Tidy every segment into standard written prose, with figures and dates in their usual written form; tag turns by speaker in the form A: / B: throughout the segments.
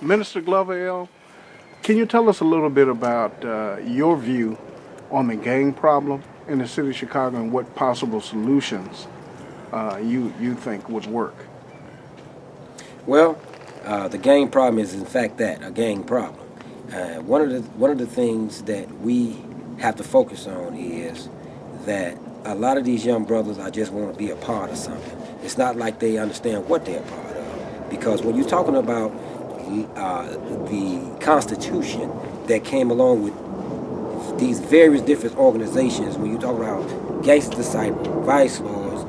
A: Minister Glover-El, can you tell us a little bit about your view on the gang problem in the city of Chicago and what possible solutions you think would work?
B: Well, the gang problem is in fact that a gang problem. One of the things that we have to focus on is that a lot of these young brothers I just want to be a part of something. It's not like they understand what they're a part of, because when you're talking about the Constitution that came along with these various different organizations, when you talk about Gangster Disciple, Vice Lords,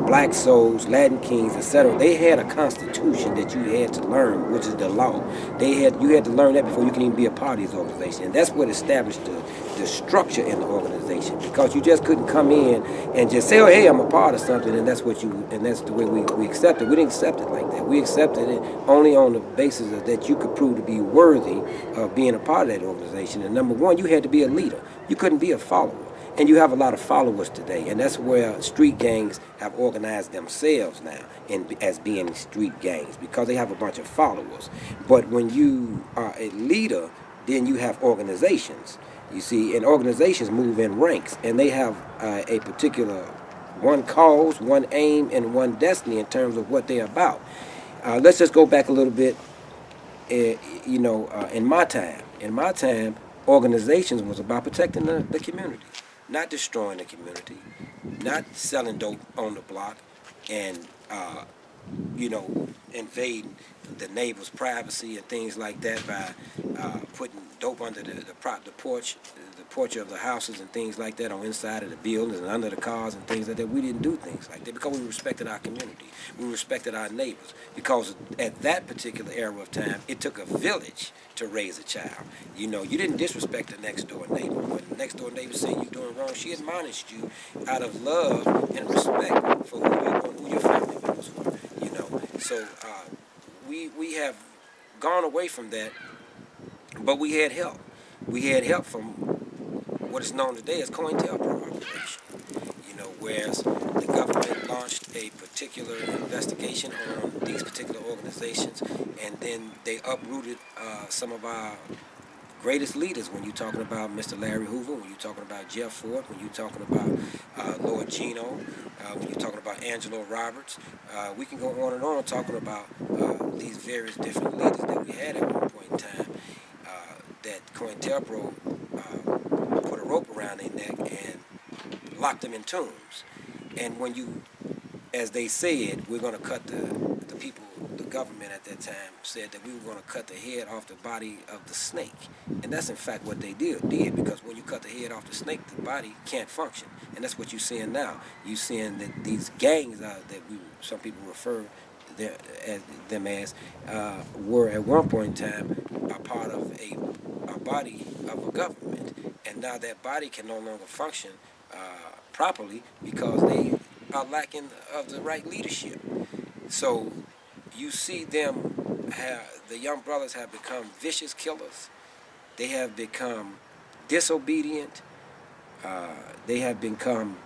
B: Black Souls, Latin Kings, etc., they had a constitution that you had to learn, which is the law. You had to learn that before you can even be a part of these organizations, and that's what established the structure in the organization. Because you just couldn't come in and just say, "Oh, hey, I'm a part of something," and that's the way we accept it. We didn't accept it like that. We accepted it only on the basis of that you could prove to be worthy of being a part of that organization. And number one, you had to be a leader. You couldn't be a follower. And you have a lot of followers today, and that's where street gangs have organized themselves now as being street gangs, because they have a bunch of followers. But when you are a leader, then you have organizations. You see, and organizations move in ranks, and they have a particular one cause, one aim, and one destiny in terms of what they're about. Let's just go back a little bit. In my time, organizations was about protecting the community. Not destroying the community, not selling dope on the block, and invading the neighbor's privacy and things like that by putting dope under the porch of the houses and things like that, on inside of the buildings and under the cars and things like that. We didn't do things like that because we respected our community. We respected our neighbors, because at that particular era of time, it took a village to raise a child. You didn't disrespect the next door neighbor. When the next door neighbor said you doing wrong, she admonished you out of love and respect for who your family members were. So we have gone away from that, but we had help. We had help from what is known today as COINTELPRO operation. Whereas the government launched a particular investigation on these particular organizations, and then they uprooted some of our greatest leaders. When you're talking about Mr. Larry Hoover, when you're talking about Jeff Ford, when you're talking about Lord Gino, when you're talking about Angelo Roberts, we can go on and on talking about these various different leaders that we had at one point in time, that COINTELPRO put a rope around their neck and locked them in tombs. And when you, as they said, we're going to cut the people, the government at that time said that we were going to cut the head off the body of the snake. And that's in fact what they did, because when you cut the head off the snake, the body can't function. And that's what you're seeing now. You're seeing that these gangs that some people refer them as were at one point in time a part of a body of a government. And now that body can no longer function properly because they are lacking of the right leadership. So you see the young brothers have become vicious killers. They have become disobedient. They have become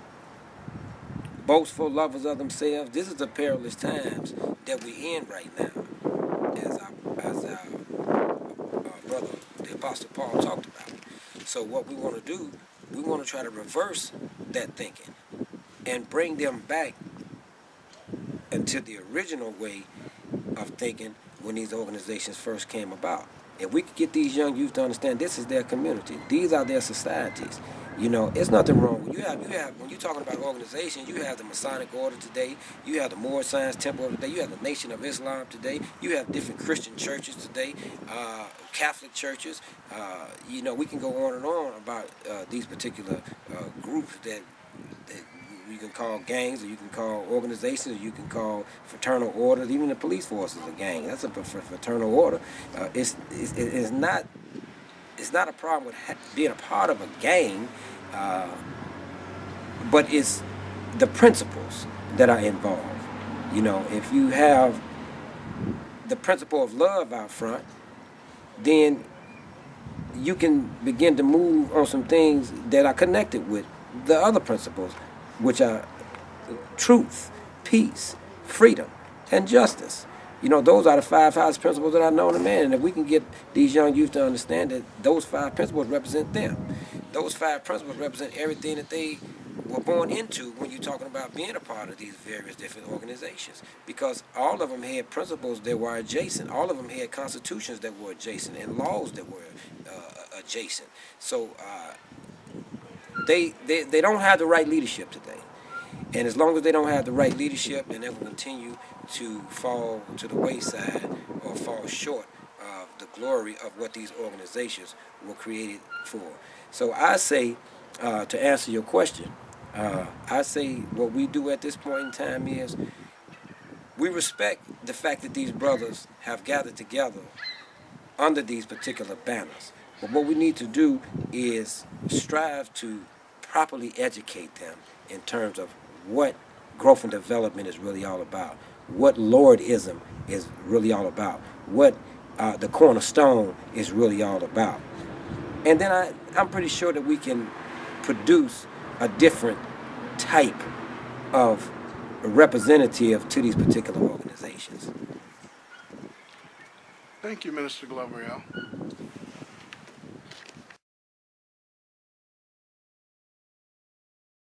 B: boastful lovers of themselves. This is the perilous times that we're in right now, as our brother, the Apostle Paul, talked about. So what we want to do, we want to try to reverse that thinking and bring them back into the original way of thinking when these organizations first came about. If we could get these young youth to understand this is their community, these are their societies. It's nothing wrong. When you're talking about organizations, you have the Masonic Order today, you have the Moorish Science Temple today, you have the Nation of Islam today, you have different Christian churches today, Catholic churches. We can go on and on about these particular groups that you can call gangs, or you can call organizations, or you can call fraternal orders. Even the police force is a gang. That's a fraternal order. It's not a problem with being a part of a gang, but it's the principles that are involved. If you have the principle of love out front, then you can begin to move on some things that are connected with the other principles, which are truth, peace, freedom, and justice. You know, those are the 5 highest principles that are known to man. And if we can get these young youth to understand that those 5 principles represent them, those 5 principles represent everything that they were born into when you're talking about being a part of these various different organizations. Because all of them had principles that were adjacent. All of them had constitutions that were adjacent and laws that were adjacent. So they don't have the right leadership today. And as long as they don't have the right leadership, then they will continue to fall to the wayside or fall short of the glory of what these organizations were created for. So I say, to answer your question, I say what we do at this point in time is we respect the fact that these brothers have gathered together under these particular banners. But what we need to do is strive to properly educate them in terms of what growth and development is really all about, what Lordism is really all about, what the cornerstone is really all about. And then I'm pretty sure that we can produce a different type of representative to these particular organizations.
A: Thank you, Minister Glover-El.